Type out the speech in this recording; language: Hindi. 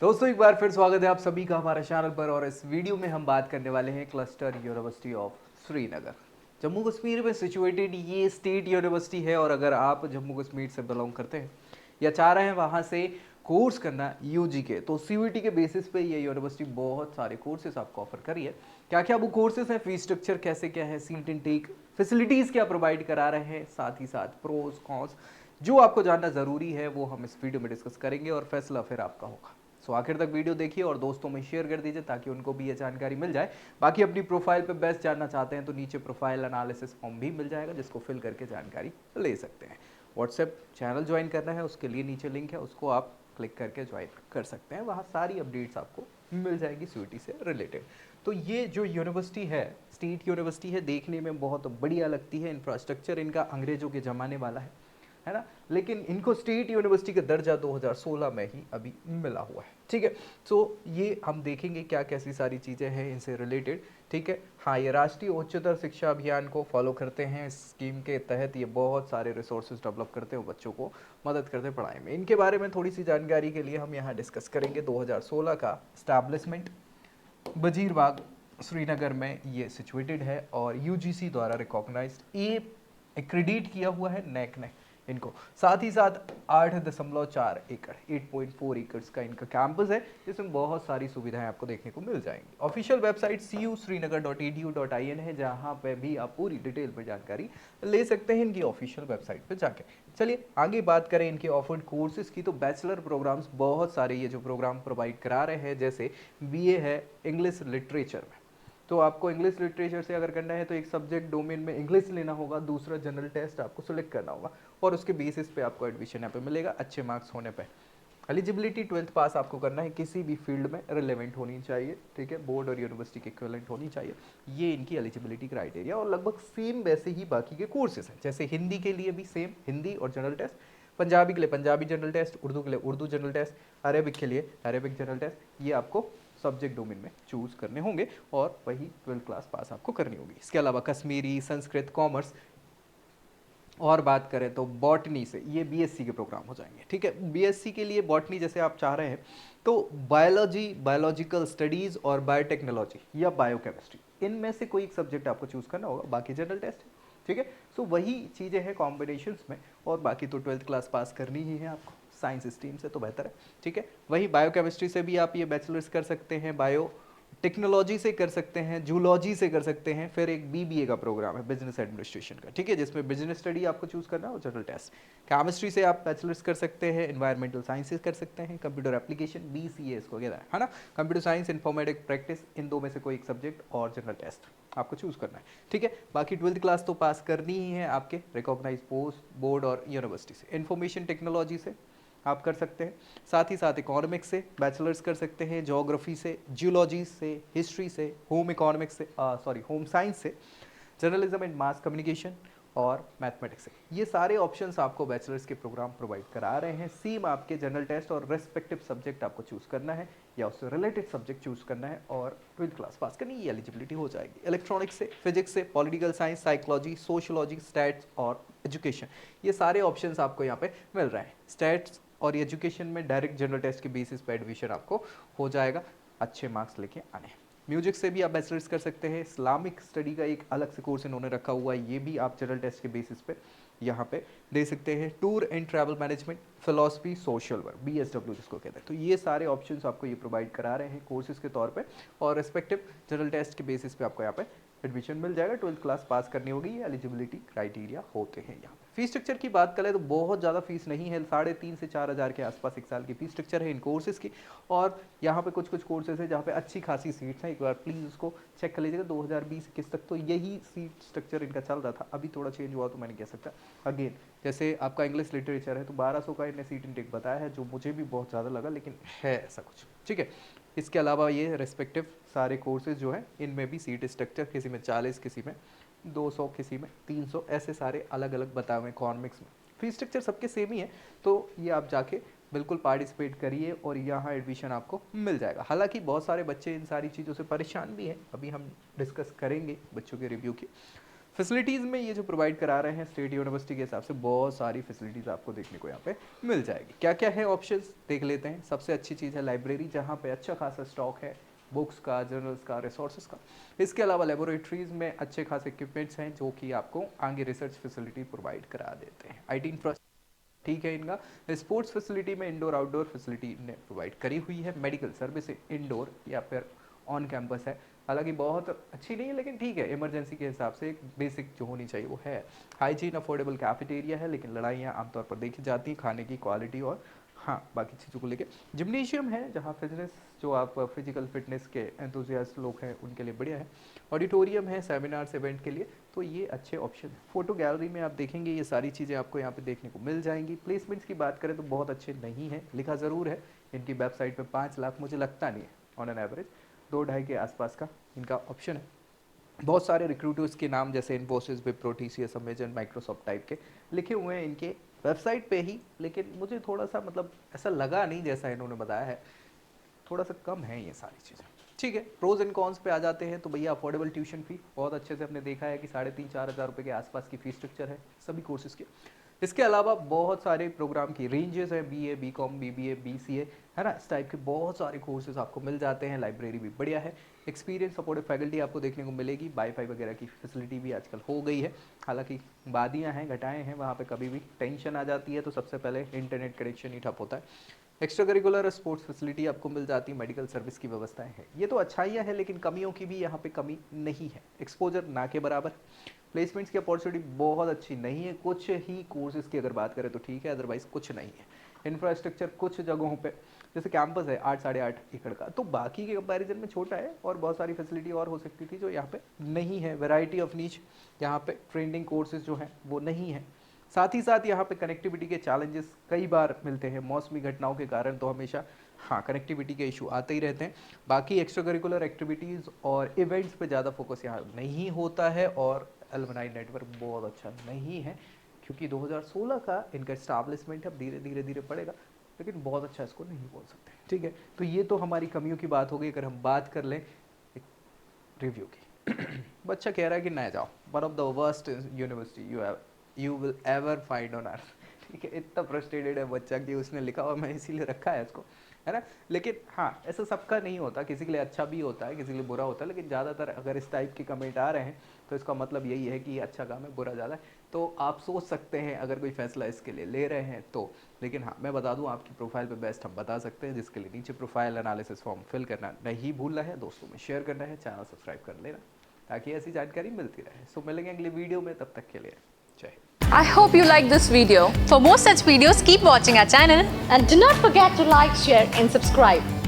दोस्तों एक बार फिर स्वागत है आप सभी का हमारे चैनल पर। और इस वीडियो में हम बात करने वाले हैं cluster university of Srinagar. Jammu Kashmir में सिचुएटेड ये स्टेट यूनिवर्सिटी है। और अगर आप जम्मू कश्मीर से बिलोंग करते हैं या चाह रहे हैं वहाँ से कोर्स करना यूजी के, तो सीयूईटी के बेसिस पे ये यूनिवर्सिटी बहुत सारे कोर्सेज आपको ऑफर कर रही है। क्या क्या वो कोर्सेज हैं, फीस स्ट्रक्चर कैसे क्या है, सीट इनटेक फैसिलिटीज़ क्या प्रोवाइड करा रहे हैं, साथ ही साथ प्रोज कॉन्स जो आपको जानना ज़रूरी है वो हम इस वीडियो में डिस्कस करेंगे और फैसला फिर आपका होगा। सो आखिर तक वीडियो देखिए और दोस्तों में शेयर कर दीजिए ताकि उनको भी ये जानकारी मिल जाए। बाकी अपनी प्रोफाइल पे बेस्ट जानना चाहते हैं तो नीचे प्रोफाइल एनालिसिस फॉर्म भी मिल जाएगा जिसको फिल करके जानकारी ले सकते हैं। व्हाट्सएप चैनल ज्वाइन करना है उसके लिए नीचे लिंक है, उसको आप क्लिक करके ज्वाइन कर सकते हैं। वहाँ सारी अपडेट्स आपको मिल जाएगी सीयूईटी से रिलेटेड। तो ये जो यूनिवर्सिटी है, स्टेट यूनिवर्सिटी है, देखने में बहुत बढ़िया लगती है। इंफ्रास्ट्रक्चर इनका अंग्रेजों के ज़माने वाला है ना, लेकिन इनको स्टेट यूनिवर्सिटी का दर्जा 2016 में ही अभी मिला हुआ है। ठीक है, सो ये हम देखेंगे क्या कैसी सारी चीज़ें हैं इनसे रिलेटेड। ठीक है, हाँ, ये राष्ट्रीय उच्चतर शिक्षा अभियान को फॉलो करते हैं। इस स्कीम के तहत ये बहुत सारे रिसोर्सेज डेवलप करते हैं, बच्चों को मदद करते हैं पढ़ाई में। इनके बारे में थोड़ी सी जानकारी के लिए हम यहाँ डिस्कस करेंगे। 2016 का स्टैब्लिशमेंट वजीरबाग श्रीनगर में ये सिचुएटेड है और यूजीसी द्वारा रिकॉग्नाइज्ड, ये एक्रेडिट किया हुआ है नेक ने इनको। साथ ही साथ 8.4 एकड़ 8.4 एकड़ का इनका कैंपस है जिसमें बहुत सारी सुविधाएं आपको देखने को मिल जाएंगी। ऑफिशियल वेबसाइट cusrinagar.edu.in है जहां पे भी आप पूरी डिटेल में जानकारी ले सकते हैं इनकी ऑफिशियल वेबसाइट पे जाके। चलिए आगे बात करें इनके ऑफर्ड कोर्सेज की, तो बैचलर प्रोग्राम्स बहुत सारे ये जो प्रोग्राम प्रोवाइड करा रहे हैं, जैसे बीए है इंग्लिश लिटरेचर में। तो आपको इंग्लिश लिटरेचर से अगर करना है तो एक सब्जेक्ट डोमेन में इंग्लिश लेना होगा, दूसरा जनरल टेस्ट आपको सिलेक्ट करना होगा और उसके बेसिस पे आपको एडमिशन यहाँ पे मिलेगा अच्छे मार्क्स होने पे। एलिजिबिलिटी 12th पास आपको करना है, किसी भी फील्ड में रिलेवेंट होनी चाहिए। ठीक है, बोर्ड और यूनिवर्सिटी के इक्विवेलेंट होनी चाहिए, ये इनकी एलिजिबिलिटी क्राइटेरिया। और लगभग सेम वैसे ही बाकी के कोर्सेज हैं, जैसे हिंदी के लिए भी सेम हिंदी और जनरल टेस्ट, पंजाबी के लिए पंजाबी जनरल टेस्ट, उर्दू के लिए उर्दू जनरल टेस्ट, अरेबिक के लिए अरेबिक जनरल टेस्ट, ये आपको सब्जेक्ट डोमेन में चूज करने होंगे और वही 12th क्लास पास आपको करनी होगी। इसके अलावा कश्मीरी, संस्कृत, कॉमर्स और बात करें तो बॉटनी से ये बीएससी के प्रोग्राम हो जाएंगे। ठीक है, बीएससी के लिए बॉटनी जैसे आप चाह रहे हैं तो बायोलॉजी, बायोलॉजिकल स्टडीज़ और बायोटेक्नोलॉजी या बायोकेमिस्ट्री, इनमें से कोई एक सब्जेक्ट आपको चूज़ करना होगा, बाकी जनरल टेस्ट है। ठीक है, सो वही चीज़ें हैं कॉम्बिनेशंस में। और बाकी तो 12th क्लास पास करनी ही है आपको, साइंस स्ट्रीम से तो बेहतर है। ठीक है, वही बायोकेमिस्ट्री से भी आप ये बैचलर्स कर सकते हैं, बायो टेक्नोलॉजी से कर सकते हैं, जूलॉजी से कर सकते हैं। फिर एक बीबीए का प्रोग्राम है बिजनेस एडमिनिस्ट्रेशन का, ठीक है, जिसमें बिजनेस स्टडी आपको चूज करना है और जनरल टेस्ट। केमिस्ट्री से आप बैचलर्स कर सकते हैं, एनवायरमेंटल साइंसेज कर सकते हैं, कंप्यूटर एप्लीकेशन बीसीए इसको कहता है ना, कंप्यूटर साइंस, इन्फॉर्मेटिक प्रैक्टिस, इन दो में से कोई एक सब्जेक्ट और जनरल टेस्ट आपको चूज करना है। ठीक है, बाकी 12th क्लास तो पास करनी ही है आपके रिकॉग्नाइज पोस्ट बोर्ड और यूनिवर्सिटी से। इंफॉर्मेशन टेक्नोलॉजी से आप कर सकते हैं, साथ ही साथ इकोनॉमिक्स से बैचलर्स कर सकते हैं, जोग्राफी से, जियोलॉजी से, हिस्ट्री से, होम इकोनॉमिक्स से, सॉरी होम साइंस से, जर्नलिज्म एंड मास कम्युनिकेशन और मैथमेटिक्स से। ये सारे ऑप्शंस आपको बैचलर्स के प्रोग्राम प्रोवाइड करा रहे हैं। सीम आपके जनरल टेस्ट और रेस्पेक्टिव सब्जेक्ट आपको चूज करना है या उससे रिलेटेड सब्जेक्ट चूज करना है और 12th क्लास पास करनी, ये एलिजिबिलिटी हो जाएगी। इलेक्ट्रॉनिक्स से, फिजिक्स से, political science, psychology, sociology, stats और एजुकेशन, ये सारे ऑप्शंस आपको यहाँ पे मिल रहे हैं। स्टैट्स और एजुकेशन में डायरेक्ट जनरल टेस्ट के बेसिस पे एडमिशन आपको हो जाएगा, अच्छे मार्क्स लेके आने। म्यूजिक से भी आप बैचलर्स कर सकते हैं। इस्लामिक स्टडी का एक अलग से कोर्स इन्होंने रखा हुआ है, ये भी आप जनरल टेस्ट के बेसिस पे यहाँ पे दे सकते हैं। Tour and travel management, philosophy, social work, BSW जिसको कहते हैं, तो ये सारे ऑप्शंस आपको ये प्रोवाइड करा रहे हैं कोर्सेज के तौर पे और रिस्पेक्टिव जनरल टेस्ट के बेसिस पे आपको यहाँ पे एडमिशन मिल जाएगा। 12th क्लास पास करनी होगी, ये एलिजिबिलिटी क्राइटेरिया होते हैं यहाँ पे। फीस स्ट्रक्चर की बात करें तो बहुत ज़्यादा फीस नहीं है, 3.5 से 4 हज़ार के आसपास एक साल की फीस स्ट्रक्चर है इन कोर्सेज की। और यहाँ पे कुछ कुछ कोर्सेज है जहाँ पे अच्छी खासी सीट्स हैं, एक बार प्लीज़ उसको चेक कर लीजिएगा। 2020-21 तक तो यही सीट स्ट्रक्चर इनका चल रहा था, अभी थोड़ा चेंज हुआ तो मैं नहीं कह सकता। अगेन जैसे आपका इंग्लिश लिटरेचर है तो 1200 का इन्हें सीट इंटेक बताया है, जो मुझे भी बहुत ज़्यादा लगा, लेकिन है ऐसा कुछ। ठीक है, इसके अलावा ये रेस्पेक्टिव सारे कोर्सेज जो हैं इनमें भी सीट स्ट्रक्चर किसी में 40, किसी में 200, किसी में 300, ऐसे सारे अलग अलग बताए हुए। इकॉनमिक्स में फीस स्ट्रक्चर सबके सेम ही है, तो ये आप जाके बिल्कुल पार्टिसिपेट करिए और यहाँ एडमिशन आपको मिल जाएगा। हालांकि बहुत सारे बच्चे इन सारी चीज़ों से परेशान भी हैं, अभी हम डिस्कस करेंगे बच्चों के रिव्यू की। फैसिलिटीज़ में ये जो प्रोवाइड करा रहे हैं स्टेट यूनिवर्सिटी के हिसाब से बहुत सारी फैसिलिटीज़ आपको देखने को यहाँ पे मिल जाएगी। क्या क्या है ऑप्शंस देख लेते हैं। सबसे अच्छी चीज़ है लाइब्रेरी, जहाँ पे अच्छा खासा स्टॉक है बुक्स का, जर्नल्स का, रिसोर्सेज का। इसके अलावा लेबोरेटरीज़ में अच्छे खासे इक्विपमेंट्स हैं जो कि आपको आगे रिसर्च फैसिलिटी प्रोवाइड करा देते हैं। IT इंफ्रास्ट्रक्चर ठीक है इनका। स्पोर्ट्स फैसिलिटी में इंडोर आउटडोर फैसिलिटी ने प्रोवाइड करी हुई है। मेडिकल सर्विस इंडोर या फिर ऑन कैंपस है, हालांकि बहुत अच्छी नहीं है लेकिन ठीक है, इमरजेंसी के हिसाब से एक बेसिक जो होनी चाहिए वो है। हाइजीन, अफोर्डेबल कैफेटेरिया है, लेकिन लड़ाइयाँ आमतौर पर देखी जाती हैं खाने की क्वालिटी और हाँ बाकी चीज़ों को लेके। जिम्नेशियम है जहाँ फिटनेस, जो आप फिजिकल फिटनेस के एंथुजियास्ट लोग हैं उनके लिए बढ़िया है। ऑडिटोरियम है सेमिनार्स इवेंट के लिए, तो ये अच्छे ऑप्शन है। फोटो गैलरी में आप देखेंगे ये सारी चीज़ें आपको यहाँ पे देखने को मिल जाएंगी। प्लेसमेंट्स की बात करें तो बहुत अच्छे नहीं है, लिखा ज़रूर है इनकी वेबसाइट पे 5 लाख, मुझे लगता नहीं है ऑन एन एवरेज, 2-2.5 के आसपास का इनका ऑप्शन है। बहुत सारे रिक्रूटर्स के नाम जैसे Infosys, Wipro, TCS, Amazon, Microsoft type के लिखे हुए हैं इनके वेबसाइट पे ही, लेकिन मुझे थोड़ा सा मतलब ऐसा लगा नहीं जैसा इन्होंने बताया है, थोड़ा सा कम है ये सारी चीज़ें। ठीक है, प्रोज एंड कॉन्स पे आ जाते हैं तो भैया अफोर्डेबल ट्यूशन फी बहुत अच्छे से हमने देखा है कि 3,500-4 हज़ार रुपये के आसपास की फीस स्ट्रक्चर है सभी कोर्सेज के। इसके अलावा बहुत सारे प्रोग्राम की रेंजेस हैं, BA, BCom, BBA, BCA, है ना, इस टाइप के बहुत सारे कोर्सेज आपको मिल जाते हैं। लाइब्रेरी भी बढ़िया है, एक्सपीरियंस सपोर्टिव फैकल्टी आपको देखने को मिलेगी। वाईफाई वगैरह की फैसिलिटी भी आजकल हो गई है, हालांकि वादियाँ हैं, घटाएँ हैं, वहाँ पे कभी भी टेंशन आ जाती है तो सबसे पहले इंटरनेट कनेक्शन ही ठप होता है। एक्स्ट्रा करिकुलर स्पोर्ट्स फैसिलिटी आपको मिल जाती है, मेडिकल सर्विस की व्यवस्थाएं हैं। ये तो अच्छाइयाँ हैं, लेकिन कमियों की भी यहाँ पे कमी नहीं है। एक्सपोजर ना के बराबर, प्लेसमेंट्स की अपॉर्चुनिटी बहुत अच्छी नहीं है। कुछ ही कोर्सेज की अगर बात करें तो ठीक है, अदरवाइज कुछ नहीं है। इंफ्रास्ट्रक्चर कुछ जगहों पे जैसे कैंपस है 8-8.5 एकड़ का, तो बाकी के कंपैरिजन में छोटा है और बहुत सारी फैसिलिटी और हो सकती थी जो यहाँ पे नहीं है। वैरायटी ऑफ नीच यहाँ पे ट्रेंडिंग कोर्सेज जो हैं वो नहीं है। साथ ही साथ यहाँ पे कनेक्टिविटी के चैलेंजेस कई बार मिलते हैं, मौसमी घटनाओं के कारण तो हमेशा हाँ कनेक्टिविटी के इशू आते ही रहते हैं। बाकी एक्स्ट्रा करिकुलर एक्टिविटीज़ और इवेंट्स पे ज़्यादा फोकस यहाँ नहीं होता है, और एलुमनाई नेटवर्क बहुत अच्छा नहीं है क्योंकि 2016 का इनका इस्टाब्लिशमेंट है, अब धीरे धीरे बढ़ेगा, लेकिन बहुत अच्छा इसको नहीं बोल सकते। ठीक है, तो ये तो हमारी कमियों की बात हो गई। अगर हम बात कर लें एक रिव्यू की बच्चा कह रहा है कि नया जाओ, one of the worst university you will ever find on earth. ठीक है, इतना फ्रस्ट्रेटेड है बच्चा कि उसने लिखा हुआ, मैं इसीलिए रखा है इसको, है ना। लेकिन हाँ, ऐसा सबका नहीं होता, किसी के लिए अच्छा भी होता है, किसी के लिए बुरा होता है, लेकिन ज़्यादातर अगर इस टाइप के कमेंट आ रहे हैं तो इसका मतलब यही है कि ये अच्छा काम है, बुरा ज़्यादा है। तो आप सोच सकते हैं अगर कोई फैसला इसके लिए ले रहे हैं तो। लेकिन हाँ, मैं बता दूं आपकी प्रोफाइल पे बेस्ट हम बता सकते हैं, जिसके लिए नीचे प्रोफाइल एनालिसिस फॉर्म फिल करना नहीं भूलना है, दोस्तों में शेयर करना है, चैनल सब्सक्राइब कर लेना ताकि ऐसी जानकारी मिलती रहे। सो मिलेंगे अगले वीडियो में, तब तक के लिए जय। I hope you like this video. For more such videos, keep watching our channel and do not forget to like, share and subscribe.